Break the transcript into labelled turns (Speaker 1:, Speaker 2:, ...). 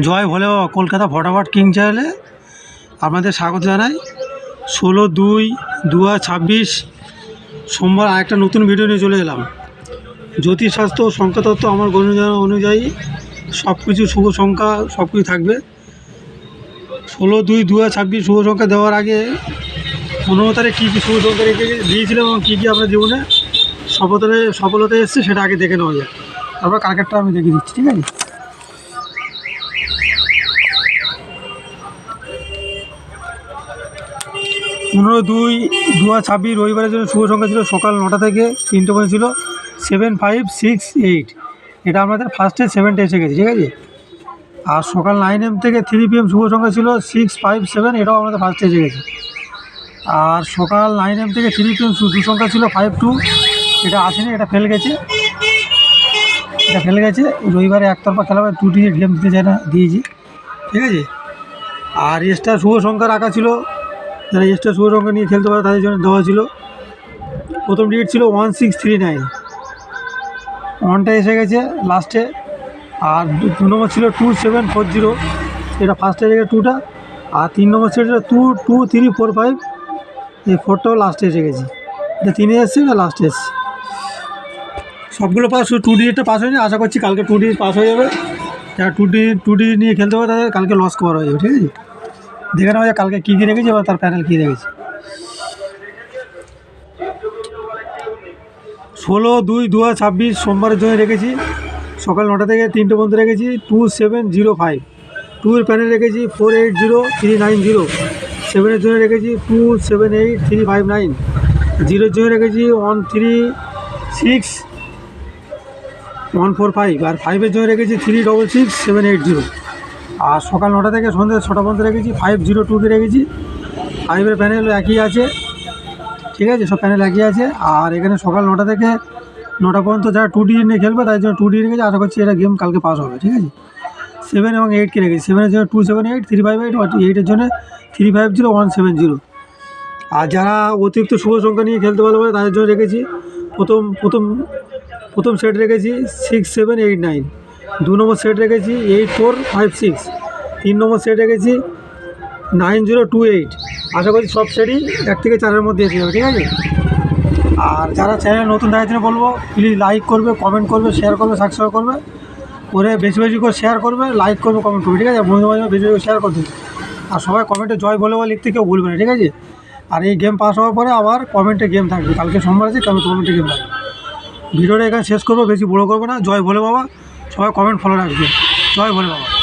Speaker 1: জয় ভোলে বাবা কলকাতা ফটাফট কিং চ্যানেলে আপনাদের স্বাগত জানাই। 16/2/2026 সোমবার আরেকটা নতুন ভিডিও নিয়ে চলে এলাম। জ্যোতিষশাস্ত্র ও সংখ্যাতত্ত্ব আমার গণনা অনুযায়ী সব কিছু শুভ সংখ্যা সব কিছু থাকবে। 16/2/2026 শুভ সংখ্যা দেওয়ার আগে 15 তারিখ কী কী শুভ সংখ্যা রেখে দিয়েছিলাম এবং কী কী আপনার জীবনে সফলতা এসছে সেটা আগে দেখে নেওয়া যায়। তারপর কালকেরটা আমি দেখে দিচ্ছি, ঠিক আছে? 15/2/2026 রবিবারের জন্য শুভ সংখ্যা ছিল সকাল 9টা থেকে 3টে পর্যন্ত ছিল 7568। এটা আমাদের ফার্স্টে 7টে এসে গেছে, ঠিক আছে? আর সকাল 9 AM থেকে 3 PM শুভ সংখ্যা ছিল 657, এটাও আমাদের ফার্স্টে এসে গেছে। আর সকাল 9 AM থেকে 3 PM দু সংখ্যা ছিল 52, এটা আসেনি, এটা ফেল গেছে। রবিবারে একতরফা খেলা হবে, 2 ডিজিট গেম দিতে চায় না, দিয়েছি, ঠিক আছে? আর এক্সট্রা শুভ সংখ্যা রাখা ছিল, যারা এক্সট্রা শুভ সংখ্যা নিয়ে খেলতে পারে তাদের জন্য দেওয়া ছিল। প্রথম ডিজিট ছিল 1639, 1টা এসে গেছে লাস্টে। আর 2 নম্বর ছিল 2740, এটা ফার্স্টে এসে গেছে 2টা। আর 3 নম্বর ছিল 22345, এই 4টাও লাস্টে এসে গেছে। এটা 3-এ এসছে, না লাস্টে এসছে। সবগুলো পাস, 2 ডিজিটটা পাস হয়নি। আশা করছি কালকে 2 ডিজিট পাস হয়ে যাবে। যারা 2 ডিজিট নিয়ে খেলতে পারে তাদের কালকে লস কভার হয়ে যাবে, ঠিক আছে? দেখে নেওয়া যায় কালকে কী কী রেখেছে বা তার প্যানেল কী রেখেছে। 16/2/2026 সোমবারের জন্য রেখেছি সকাল 9টা থেকে 3টে পর্যন্ত রেখেছি 2705। 2-এর প্যানেল রেখেছি 480390। 7-এর জন্য রেখেছি 278359। 0-এর জন্য রেখেছি 136145। আর 5-এর জন্য রেখেছি 366780। আর সকাল 9টা থেকে সন্ধ্যে 6টা পর্যন্ত রেখেছি 502কে রেখেছি। 5-এর প্যানেল একই আছে, ঠিক আছে? সব প্যানেল একই আছে। আর এখানে সকাল 9টা থেকে 9টা পর্যন্ত যারা 2 ডিজিট নিয়ে খেলবে তাদের জন্য 2 ডিজিট রেখেছি। আশা করছি এটা গেম কালকে পাস হবে, ঠিক আছে? 7 এবং 8কে রেখেছি। 7-এর জন্য 278 358, 8-এর জন্য 350170। আর যারা অতিরিক্ত শুভ সংখ্যা নিয়ে খেলতে ভালোবাসে তাদের জন্য রেখেছি প্রথম সেট রেখেছি 6789। 2 নম্বর সেট রেখেছি 8456। 3 নম্বর সেট রেখেছি 9028। আশা করছি সব সেটই 1 থেকে 4-এর মধ্যে এসে যাবে, ঠিক আছে? আর যারা চ্যানেল নতুন দেখার জন্য বলবো, প্লিজ লাইক করবে, কমেন্ট করবে, শেয়ার করবে, সাবস্ক্রাইব করবে, করে বেশি বেশি করে শেয়ার করবে, লাইক করবে, কমেন্ট করবে, ঠিক আছে? বন্ধু বান্ধব বেশি বেশি শেয়ার করবে। আর সবাই কমেন্টে জয় বলে বা লিখতে কেউ ভুলবে না, ঠিক আছে? আর এই গেম পাস হওয়ার পরে আবার কমেন্টে গেম থাকবে, কালকে সোমবার আছে, কমেন্টে গেম থাকবে। ভিডিওটা এখানে শেষ করবো, বেশি বড়ো করবো না। জয় ভোলে বাবা, সবাই কমেন্ট ফলো রাখবে। জয় ভোলে বাবা।